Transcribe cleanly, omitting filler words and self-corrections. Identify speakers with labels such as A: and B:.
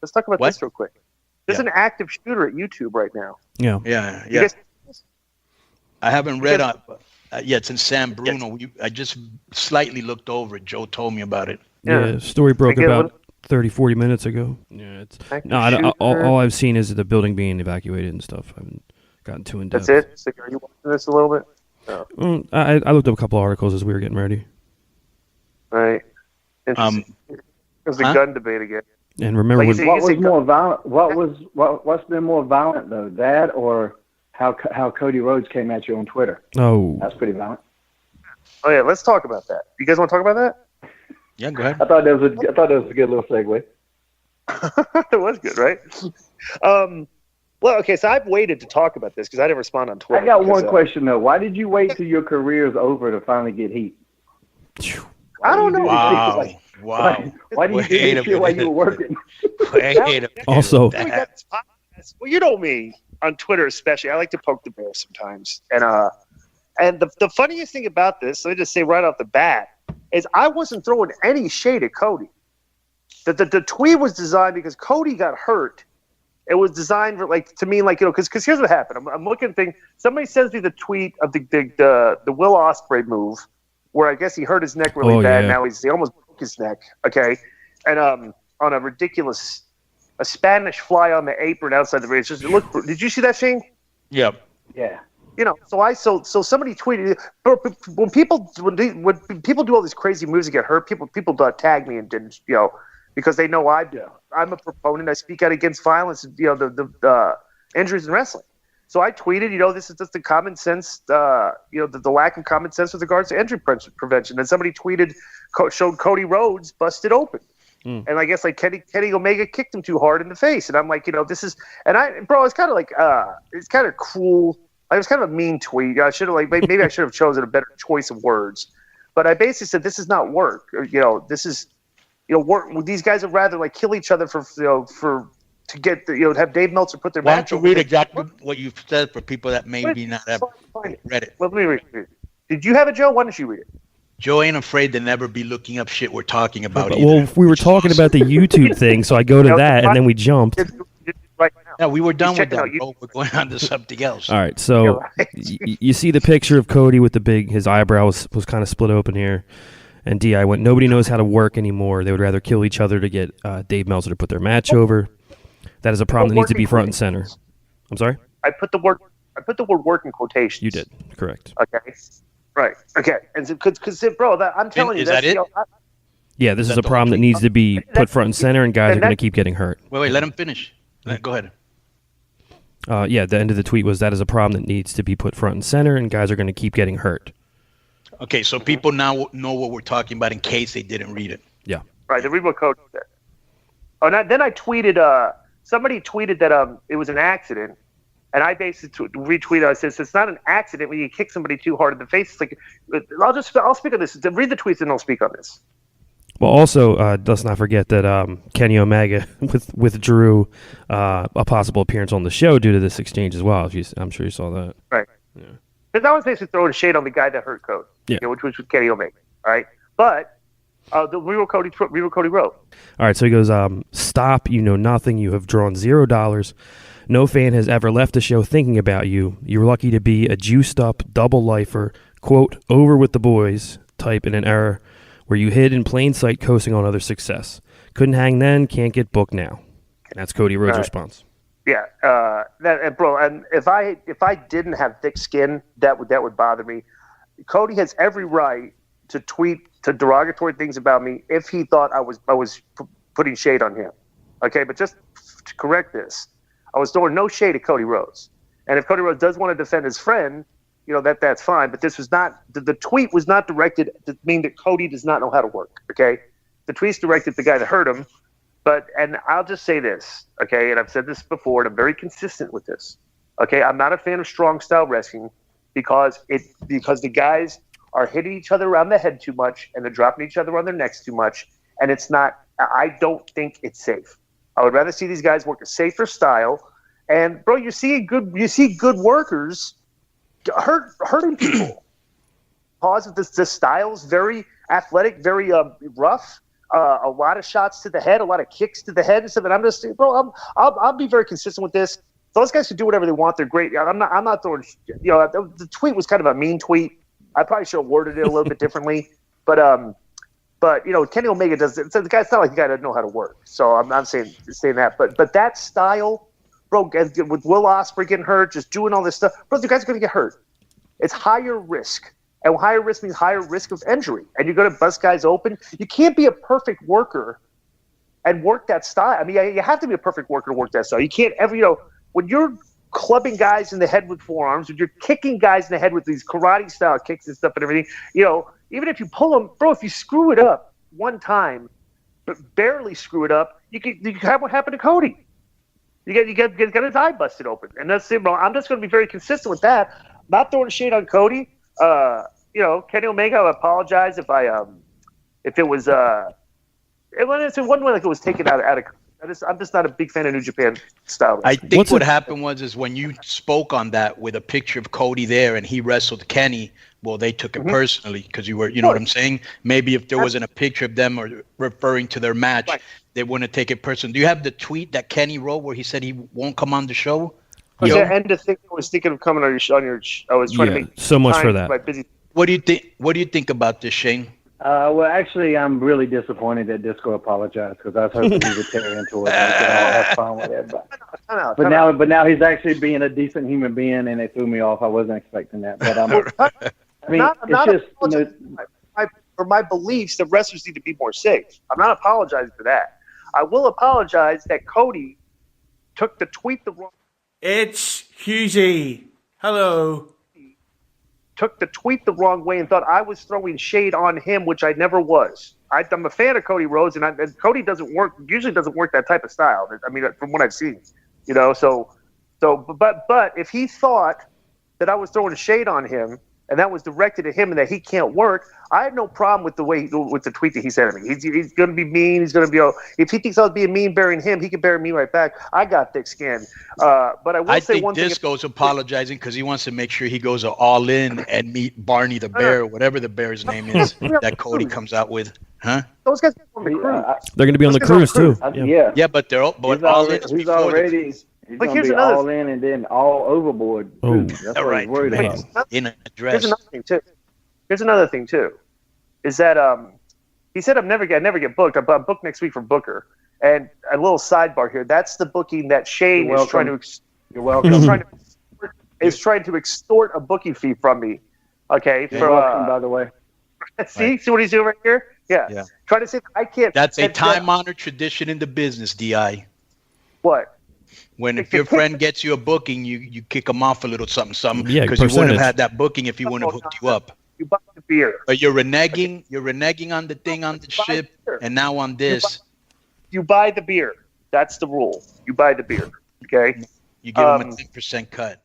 A: Let's talk about
B: What?
A: this real quick. There's an active shooter at YouTube right now.
C: Yeah.
A: You guys,
B: I haven't read up yet. It's in San Bruno. I just slightly looked over it. Joe told me about it.
C: Yeah, story broke about 30, 40 minutes ago. Yeah, all I've seen is the building being evacuated and stuff. I haven't gotten too in depth.
A: That's it? So are you watching this a little bit? No.
C: I looked up a couple articles as we were getting ready.
A: Right. Interesting. There's the gun debate again.
C: And remember,
D: what was more violent? What's been more violent though, that or how Cody Rhodes came at you on Twitter?
C: Oh,
D: that's pretty violent.
A: Oh yeah, let's talk about that. You guys want to talk about that?
B: Yeah, go ahead.
D: I thought that was a good little segue.
A: It was good, right? Well, okay, so I've waited to talk about this because I didn't respond on Twitter.
D: I got one question though. Why did you wait till your career's over to finally get heat?
A: I don't know.
B: Wow.
D: Why do you do shit while you were working?
C: Also,
A: well, you know me on Twitter especially. I like to poke the bear sometimes, and the funniest thing about this, let me just say right off the bat, is I wasn't throwing any shade at Cody. The tweet was designed because Cody got hurt. It was designed for to mean because here's what happened. I'm looking at thing. Somebody sends me the tweet of the Will Ospreay move, where I guess he hurt his neck really bad. Yeah. Now he almost broke his neck. Okay, and on a ridiculous Spanish fly on the apron outside the ring. Did you see that thing?
B: Yep.
D: Yeah.
A: So somebody tweeted when people do all these crazy moves and get hurt, people tag me and didn't because they know I'm a proponent. I speak out against violence. The injuries in wrestling. So I tweeted, this is just the common sense, the lack of common sense with regards to injury prevention. And somebody tweeted, showed Cody Rhodes busted open. And I guess Kenny Omega kicked him too hard in the face. And I'm like, this is, it's kind of it's kind of cruel. It was kind of a mean tweet. I should have maybe I should have chosen a better choice of words. But I basically said, this is not work. This is, work. These guys would rather kill each other to get have Dave Meltzer put their
B: Why
A: match.
B: don't you read exactly what you've said for people that maybe not have read it?
A: Well, let me read it. Did you have it, Joe? Why don't you read it?
B: Joe ain't afraid to never be looking up shit we're talking about.
C: Well, we were talking about the YouTube thing, so I go to that, and then we jumped.
A: Right now.
B: Yeah, we were done with that. We're going on to something else.
C: All right, so you see the picture of Cody with his eyebrow was kind of split open here. And D.I. went, nobody knows how to work anymore. They would rather kill each other to get Dave Meltzer to put their match over. That is a problem that needs to be front and center. I'm sorry?
A: I put the word work in quotations.
C: You did. Correct.
A: Okay. Right. Okay. And because bro, I'm telling you,
B: is that it?
C: Yeah, this is a problem that needs to be put front and center, and guys are going to keep getting hurt.
B: Wait, let him finish. Go ahead.
C: The end of the tweet was, that is a problem that needs to be put front and center, and guys are going to keep getting hurt.
B: Okay, so people now know what we're talking about in case they didn't read it.
C: Yeah.
A: Right, the read code there. Oh, then I tweeted, somebody tweeted that it was an accident, and I basically retweeted, I said, it's not an accident when you kick somebody too hard in the face. It's I'll speak on this. Read the tweets and I'll speak on this.
C: Well, also, let's not forget that Kenny Omega withdrew a possible appearance on the show due to this exchange as well. I'm sure you saw that.
A: Right. Yeah. Because I was basically throwing shade on the guy that hurt Cody, which was Kenny Omega. All right. But the real Cody wrote.
C: All right. So he goes, stop. You know nothing. You have drawn $0. No fan has ever left the show thinking about you. You're lucky to be a juiced up double lifer, quote, over with the boys type in an era where you hid in plain sight coasting on other success. Couldn't hang then, can't get booked now. That's Cody Rhodes' response.
A: Yeah, bro. And if I didn't have thick skin, that would bother me. Cody has every right to tweet to derogatory things about me if he thought I was putting shade on him. Okay, but just to correct this, I was throwing no shade at Cody Rhodes. And if Cody Rhodes does want to defend his friend, that's fine. But this was not the tweet was not directed to mean that Cody does not know how to work. Okay, the tweet's directed at the guy that hurt him. And I'll just say this, okay, and I've said this before, and I'm very consistent with this, okay? I'm not a fan of strong style wrestling because the guys are hitting each other around the head too much and they're dropping each other on their necks too much, and I don't think it's safe. I would rather see these guys work a safer style. And bro, you see good workers hurting people. Because the style's very athletic, very rough. a lot of shots to the head, a lot of kicks to the head and stuff. And I'm just, bro, I'll be very consistent with this. Those guys can do whatever they want. They're great. I'm not throwing, the tweet was kind of a mean tweet. I probably should have worded it a little bit differently, but Kenny Omega does it. So the guy's not like the guy doesn't know how to work. So I'm not saying that, but that style, bro, with Will Ospreay getting hurt, just doing all this stuff, bro, the guy's going to get hurt. It's higher risk. And higher risk means higher risk of injury. And you're going to bust guys open. You can't be a perfect worker and work that style. I mean, you have to be a perfect worker to work that style. You can't ever, when you're clubbing guys in the head with forearms, when you're kicking guys in the head with these karate style kicks and stuff and everything, even if you pull them, bro, if you screw it up one time, but barely screw it up, you can have what happened to Cody. You get his eye busted open. And that's it, bro. I'm just going to be very consistent with that. Not throwing shade on Cody. Kenny Omega, I apologize if it was it wasn't like it was taken out of. I'm just not a big fan of New Japan style.
B: I think what happened was when you spoke on that with a picture of Cody there and he wrestled Kenny, well, they took it personally because you were, know what I'm saying? Maybe if there wasn't a picture of them or referring to their match, they wouldn't take it personally. Do you have the tweet that Kenny wrote where he said he won't come on the show?
A: Was there end of thing I was thinking of coming on your I was trying to make
C: so much for that.
B: What do you think? What do you think about this, Shane?
D: Well, actually, I'm really disappointed that Disco apologized because I was hoping he would tear into it and we could all have fun with it. But now he's actually being a decent human being, and it threw me off. I wasn't expecting that. But I mean, it's just
A: for my beliefs, the wrestlers need to be more safe. I'm not apologizing for that. I will apologize that Cody took the tweet the wrong.
E: It's Hughesy. Hello.
A: Took the tweet the wrong way and thought I was throwing shade on him, which I never was. I'm a fan of Cody Rhodes, and Cody usually doesn't work that type of style. I mean, from what I've seen, but if he thought that I was throwing shade on him and that was directed at him and that he can't work, I have no problem with the tweet that he sent to me. He's going to be mean. He's going to be, if he thinks I was being mean burying him, he can bury me right back. I got thick skin. But I say one thing. I think
B: Disco's apologizing because he wants to make sure he goes all in and meet Barney the Bear, whatever the bear's name is that Cody comes out with. Huh?
A: Those guys are on the cruise.
C: They're going to be on the cruise too.
B: Yeah, but they're all in.
D: He's already. He's going to be all in and then all overboard.
C: Oh,
D: that's what he's worried about.
B: In a dress.
A: Here's another thing too. Is that he said I never get booked. I'm booked next week for Booker. And a little sidebar here. That's the booking that Shane is trying to.
D: You're welcome.
A: is trying to extort a booking fee from me. Okay.
D: You're welcome, by the way.
A: See what he's doing right here? Yeah. Trying to say I can't.
B: That's a time-honored tradition in the business, Di.
A: What?
B: When if your friend gets you a booking, you kick him off a little something, because you
C: percentage.
B: wouldn't have had that booking if he wouldn't have hooked you up.
A: You buy the beer.
B: But you're reneging on the thing on the ship, and now on this.
A: You buy the beer. That's the rule. You buy the beer. Okay.
B: You give him a 10% cut.